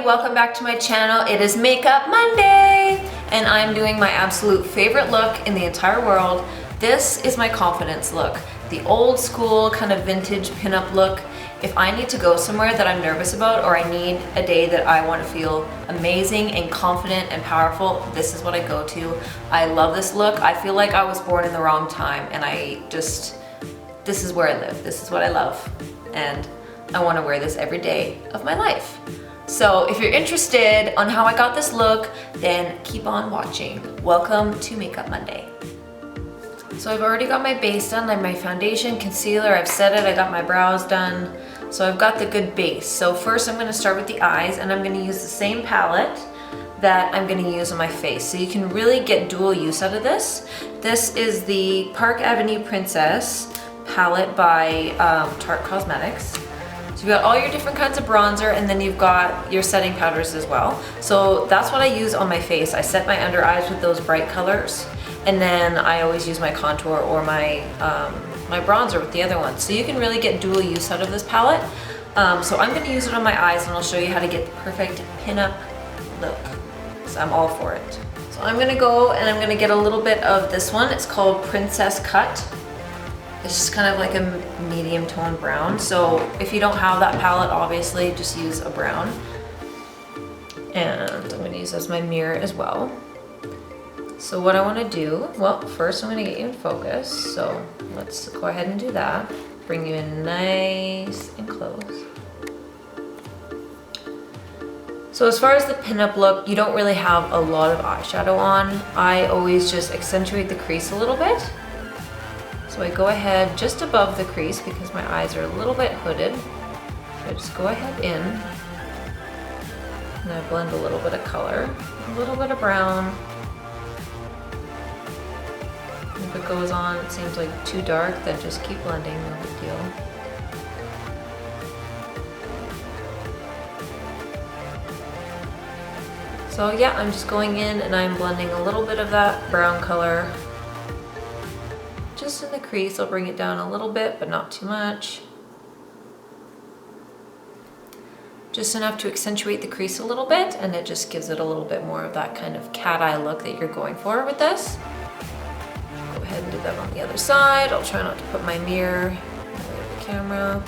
welcome back to my channel. It is Makeup Monday and I'm doing my absolute favorite look in the entire world. This is my confidence look, the old school kind of vintage pinup look. If I need to go somewhere that I'm nervous about, or I need a day that I want to feel amazing and confident and powerful, this is what I go to. I love this look. I feel like I was born in the wrong time and this is where I live. This is what I love. And I want to wear this every day of my life. So if you're interested on how I got this look, then keep on watching. Welcome to Makeup Monday. So I've already got my base done, like my foundation, concealer, I've set it, I got my brows done. So I've got the good base. So first I'm going to start with the eyes, and I'm going to use the same palette that I'm going to use on my face. So you can really get dual use out of this. This is the Park Avenue Princess palette by Tarte Cosmetics. So you've got all your different kinds of bronzer, and then you've got your setting powders as well. So that's what I use on my face. I set my under eyes with those bright colors, and then I always use my contour or my my bronzer with the other one. So you can really get dual use out of this palette. So I'm going to use it on my eyes, and I'll show you how to get the perfect pinup look. So I'm all for it. So I'm going to go and I'm going to get a little bit of this one. It's called Princess Cut. It's just kind of like a medium tone brown. So if you don't have that palette, obviously just use a brown. And I'm going to use as my mirror as well. So what I want to do, well, first I'm going to get you in focus. So let's go ahead and do that. Bring you in nice and close. So as far as the pinup look, you don't really have a lot of eyeshadow on. I always just accentuate the crease a little bit. So I go ahead just above the crease because my eyes are a little bit hooded. So I just go ahead in and I blend a little bit of color, a little bit of brown. If it goes on, it seems like too dark, then just keep blending, no big deal. So yeah, I'm just going in and I'm blending a little bit of that brown color just in the crease. I'll bring it down a little bit, but not too much. Just enough to accentuate the crease a little bit, and it just gives it a little bit more of that kind of cat eye look that you're going for with this. Go ahead and do that on the other side. I'll try not to put my mirror in the camera.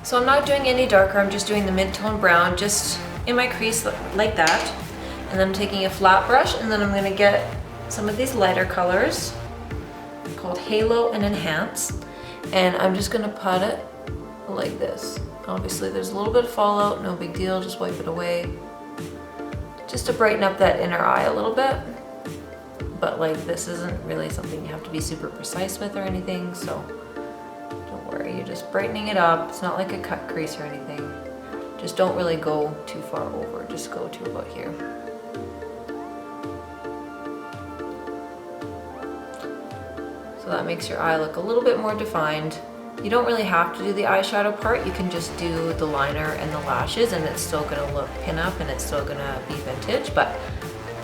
So I'm not doing any darker, I'm just doing the mid-tone brown just in my crease like that. And then I'm taking a flat brush, and then I'm gonna get some of these lighter colors called Halo and Enhance, and I'm just gonna pat it like this. Obviously there's a little bit of fallout, no big deal, just wipe it away. Just to brighten up that inner eye a little bit. But like, this isn't really something you have to be super precise with or anything, so don't worry, you're just brightening it up. It's not like a cut crease or anything. Just don't really go too far over, just go to about here. So that makes your eye look a little bit more defined. You don't really have to do the eyeshadow part. You can just do the liner and the lashes, and it's still gonna look pinup and it's still gonna be vintage, but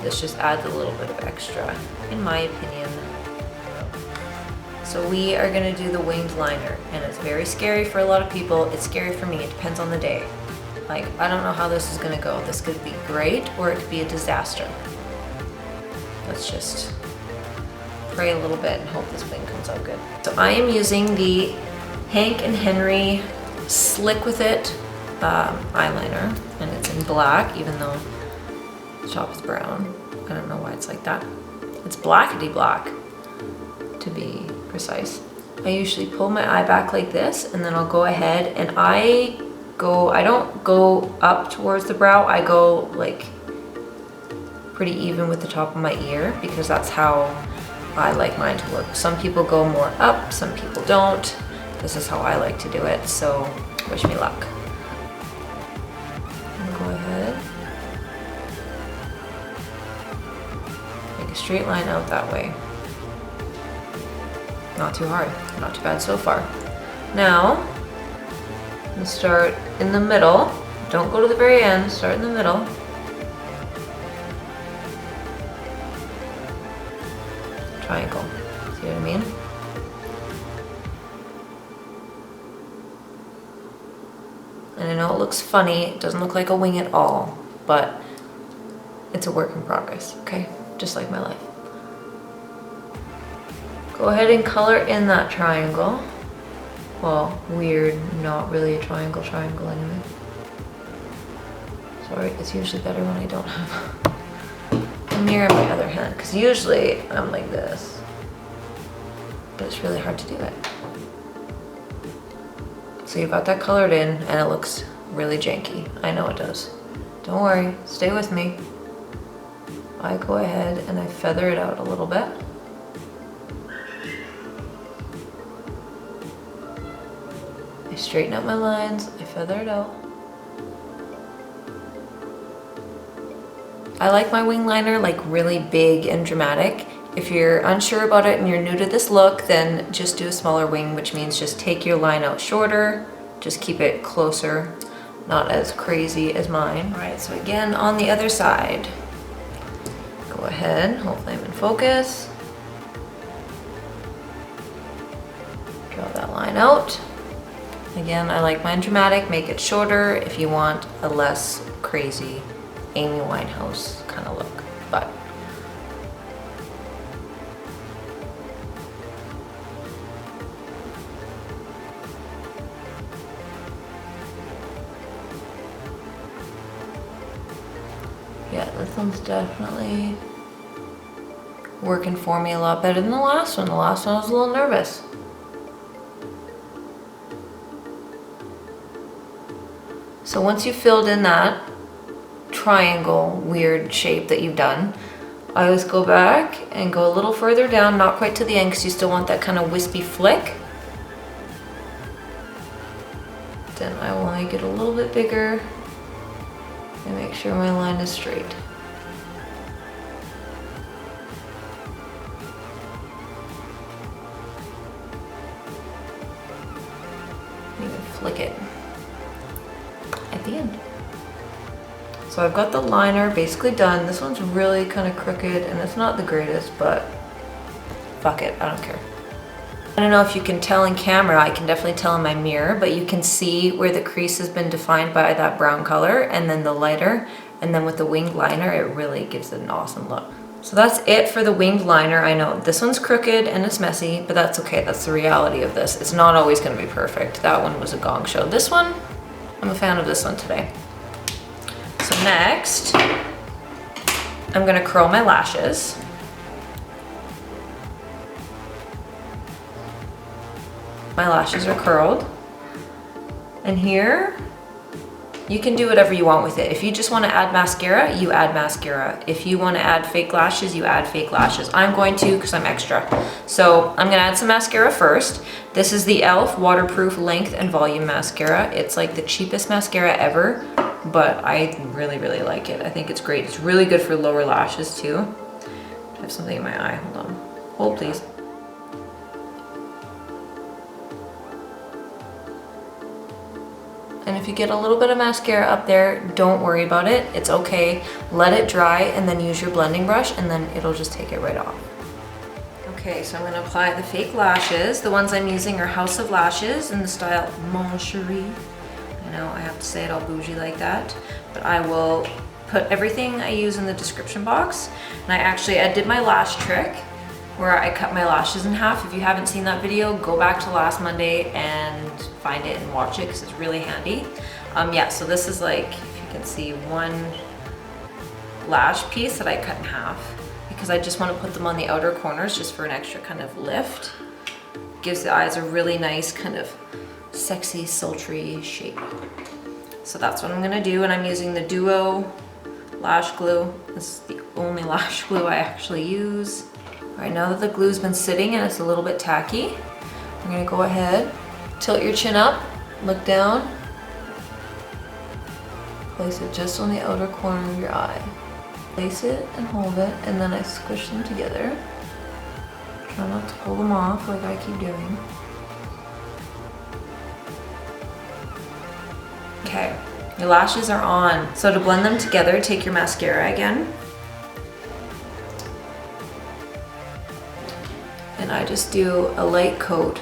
this just adds a little bit of extra, in my opinion. So we are gonna do the winged liner, and it's very scary for a lot of people. It's scary for me, it depends on the day. Like, I don't know how this is gonna go. This could be great, or it could be a disaster. Let's just pray a little bit and hope this wing comes out good. So I am using the Hank and Henry Slick With It eyeliner, and it's in black, even though the top is brown. I don't know why it's like that. It's blackety black, to be precise. I usually pull my eye back like this, and then I'll go ahead and I don't go up towards the brow, I go like pretty even with the top of my ear, because that's how I like mine to look. Some people go more up, some people don't. This is how I like to do it, so wish me luck. Go ahead. Make a straight line out that way. Not too hard, not too bad so far. Now, I'm gonna start in the middle. Don't go to the very end, start in the middle. Triangle, see what I mean? And I know it looks funny. It doesn't look like a wing at all, but it's a work in progress, okay? Just like my life. Go ahead and color in that triangle. Well, weird, not really a triangle anyway. Sorry, it's usually better when I don't have a mirror in my other hand, because usually I'm like this, but it's really hard to do it. So you've got that colored in and it looks really janky. I know it does. Don't worry, stay with me. I go ahead and I feather it out a little bit. I straighten out my lines, I feather it out. I like my wing liner like really big and dramatic. If you're unsure about it and you're new to this look, then just do a smaller wing, which means just take your line out shorter, just keep it closer, not as crazy as mine. All right, so again, on the other side, go ahead, hopefully I'm in focus. Draw that line out. Again, I like mine dramatic, make it shorter if you want a less crazy Amy Winehouse kind of look, but yeah, this one's definitely working for me a lot better than the last one. The last one I was a little nervous. So once you've filled in that triangle weird shape that you've done, I always go back and go a little further down, not quite to the end because you still want that kind of wispy flick. Then I will make it a little bit bigger and make sure my line is straight. You can flick it at the end. So I've got the liner basically done. This one's really kind of crooked and it's not the greatest, but fuck it, I don't care. I don't know if you can tell in camera, I can definitely tell in my mirror, but you can see where the crease has been defined by that brown color and then the lighter, and then with the winged liner, it really gives it an awesome look. So that's it for the winged liner. I know this one's crooked and it's messy, but that's okay, that's the reality of this. It's not always gonna be perfect. That one was a gong show. This one, I'm a fan of this one today. So next, I'm gonna curl my lashes. My lashes are curled. And here, you can do whatever you want with it. If you just wanna add mascara, you add mascara. If you wanna add fake lashes, you add fake lashes. I'm going to, because I'm extra. So I'm gonna add some mascara first. This is the e.l.f. Waterproof Length and Volume Mascara. It's like the cheapest mascara ever, but I really, really like it. I think it's great. It's really good for lower lashes too. I have something in my eye, hold on. Hold please. And if you get a little bit of mascara up there, don't worry about it. It's okay. Let it dry and then use your blending brush and then it'll just take it right off. Okay, so I'm gonna apply the fake lashes. The ones I'm using are House of Lashes in the style Mon Cheriè. I know I have to say it all bougie like that, but I will put everything I use in the description box. And I did my lash trick where I cut my lashes in half. If you haven't seen that video, go back to last Monday and find it and watch it because it's really handy. Yeah, so this is like, if you can see, one lash piece that I cut in half because I just want to put them on the outer corners just for an extra kind of lift. Gives the eyes a really nice kind of sexy, sultry shape. So that's what I'm gonna do, and I'm using the Duo lash glue. This is the only lash glue I actually use. All right, now that the glue's been sitting and it's a little bit tacky, I'm gonna go ahead, tilt your chin up, look down, place it just on the outer corner of your eye. Place it and hold it, and then I squish them together. Try not to pull them off like I keep doing. Okay, your lashes are on. So to blend them together, take your mascara again. And I just do a light coat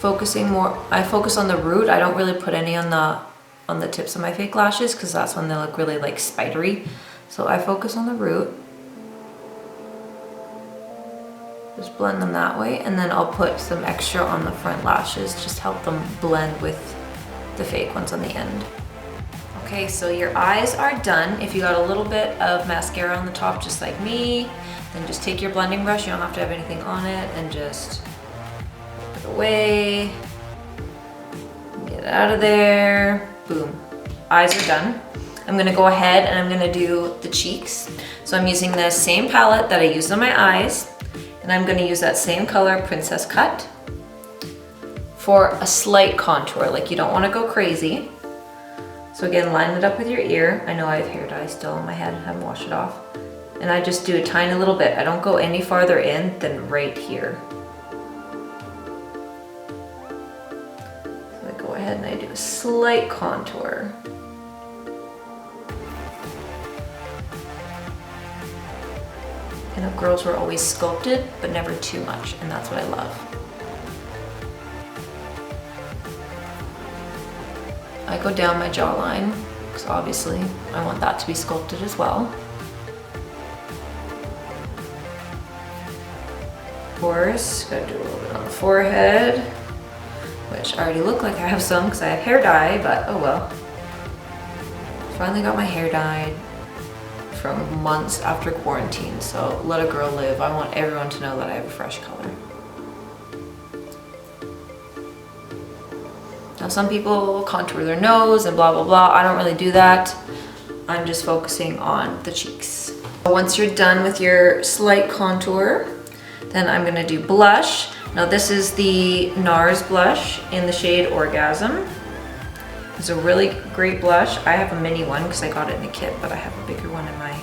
I focus on the root. I don't really put any on the tips of my fake lashes because that's when they look really like spidery. So I focus on the root. Just blend them that way, and then I'll put some extra on the front lashes, just help them blend with the fake ones on the end. Okay, so your eyes are done. If you got a little bit of mascara on the top, just like me, then just take your blending brush. You don't have to have anything on it, and just put it away. Get it out of there. Boom. Eyes are done. I'm gonna go ahead and I'm gonna do the cheeks. So I'm using the same palette that I used on my eyes, and I'm gonna use that same color, Princess Cut, for a slight contour. Like, you don't wanna go crazy. So again, line it up with your ear. I know I have hair dye still on my head, I haven't washed it off. And I just do a tiny little bit. I don't go any farther in than right here. So I go ahead and I do a slight contour. Pin-up girls were always sculpted, but never too much, and that's what I love. I go down my jawline, because obviously I want that to be sculpted as well. Of course, gotta do a little bit on the forehead, which I already look like I have some because I have hair dye, but oh well. Finally got my hair dyed from months after quarantine, so let a girl live. I want everyone to know that I have a fresh color. Now some people contour their nose and blah blah blah. I don't really do that. I'm just focusing on the cheeks. Once you're done with your slight contour, then I'm gonna do blush. Now this is the NARS blush in the shade Orgasm. It's a really great blush. I have a mini one because I got it in a kit, but I have a bigger one in my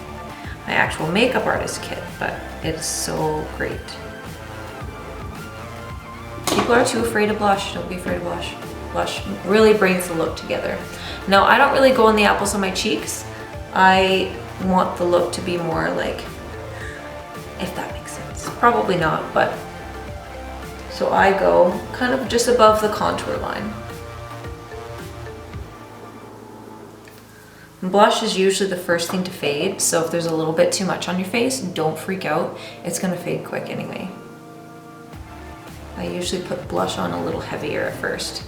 actual makeup artist kit, but it's so great. People are too afraid of blush. Don't be afraid of blush. Blush really brings the look together. Now, I don't really go on the apples on my cheeks. I want the look to be more like, if that makes sense. Probably not, but so I go kind of just above the contour line. Blush is usually the first thing to fade, so if there's a little bit too much on your face, don't freak out. It's gonna fade quick anyway. I usually put blush on a little heavier at first.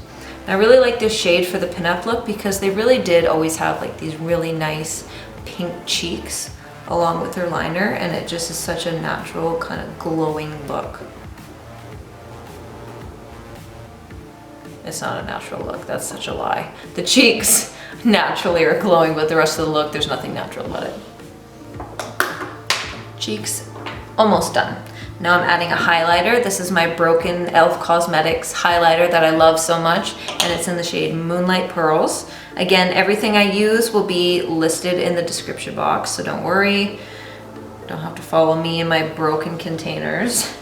And I really like this shade for the pinup look because they really did always have like these really nice pink cheeks along with their liner, and it just is such a natural kind of glowing look. It's not a natural look, that's such a lie. The cheeks naturally are glowing, but the rest of the look, there's nothing natural about it. Cheeks, almost done. Now I'm adding a highlighter. This is my Broken e.l.f. Cosmetics highlighter that I love so much, and it's in the shade Moonlight Pearls. Again, everything I use will be listed in the description box, so don't worry. Don't have to follow me in my broken containers.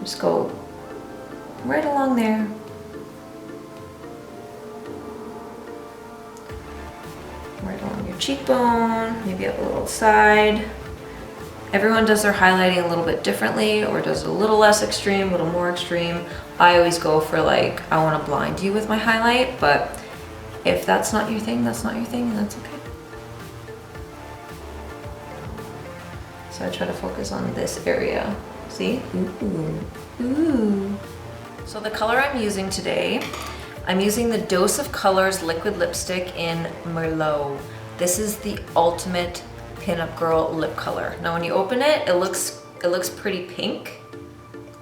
Just go right along there. Right along your cheekbone, maybe up a little side. Everyone does their highlighting a little bit differently, or does it a little less extreme, a little more extreme. I always go for like, I want to blind you with my highlight, but if that's not your thing, that's not your thing, and that's okay. So I try to focus on this area. See? Ooh. Ooh. So the color I'm using today, I'm using the Dose of Colors liquid lipstick in Merlot. This is the ultimate pinup girl lip color. Now when you open it, it looks pretty pink,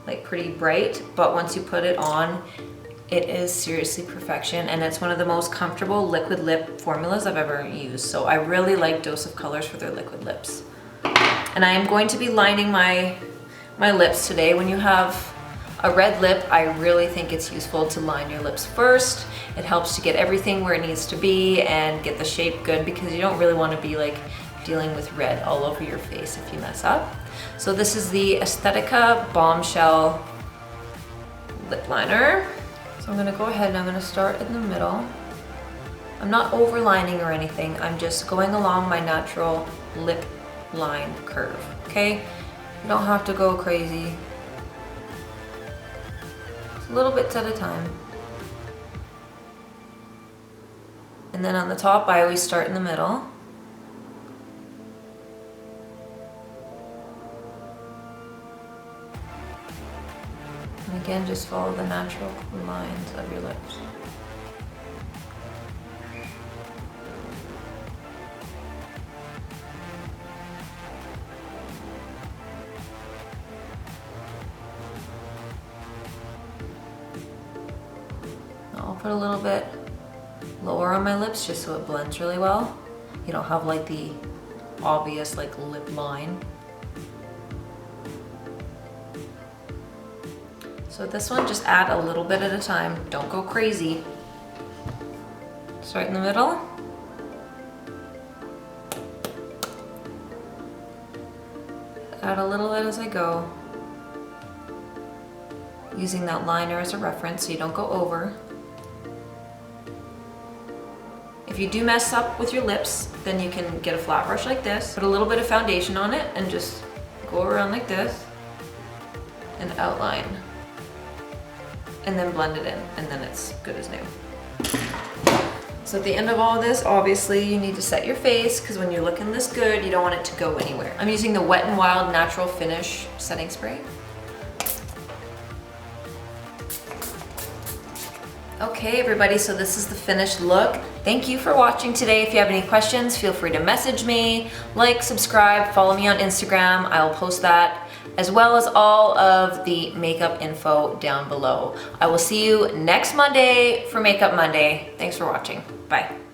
like pretty bright, but once you put it on, it is seriously perfection, and it's one of the most comfortable liquid lip formulas I've ever used. So I really like Dose of Colors for their liquid lips. And I am going to be lining my lips today. When you have a red lip, I really think it's useful to line your lips first. It helps to get everything where it needs to be and get the shape good, because you don't really want to be like dealing with red all over your face if you mess up. So this is the Aesthetica Bombshell lip liner. So I'm gonna go ahead and I'm gonna start in the middle. I'm not overlining or anything, I'm just going along my natural lip line curve, okay? You don't have to go crazy. little bits at a time. And then on the top, I always start in the middle. And again, just follow the natural lines of your lips. I'll put a little bit lower on my lips just so it blends really well. You don't have like the obvious like lip line. So with this one, just add a little bit at a time. Don't go crazy. Start in the middle. Add a little bit as I go. Using that liner as a reference so you don't go over. If you do mess up with your lips, then you can get a flat brush like this, put a little bit of foundation on it and just go around like this and outline. And then blend it in, and then it's good as new. So at the end of all of this, obviously you need to set your face, because when you're looking this good, you don't want it to go anywhere. I'm using the Wet n Wild Natural Finish setting spray. Okay everybody, so this is the finished look. Thank you for watching today. If you have any questions, feel free to message me, like, subscribe, follow me on Instagram. I'll post that, as well as all of the makeup info down below. I will see you next Monday for Makeup Monday. Thanks for watching. Bye.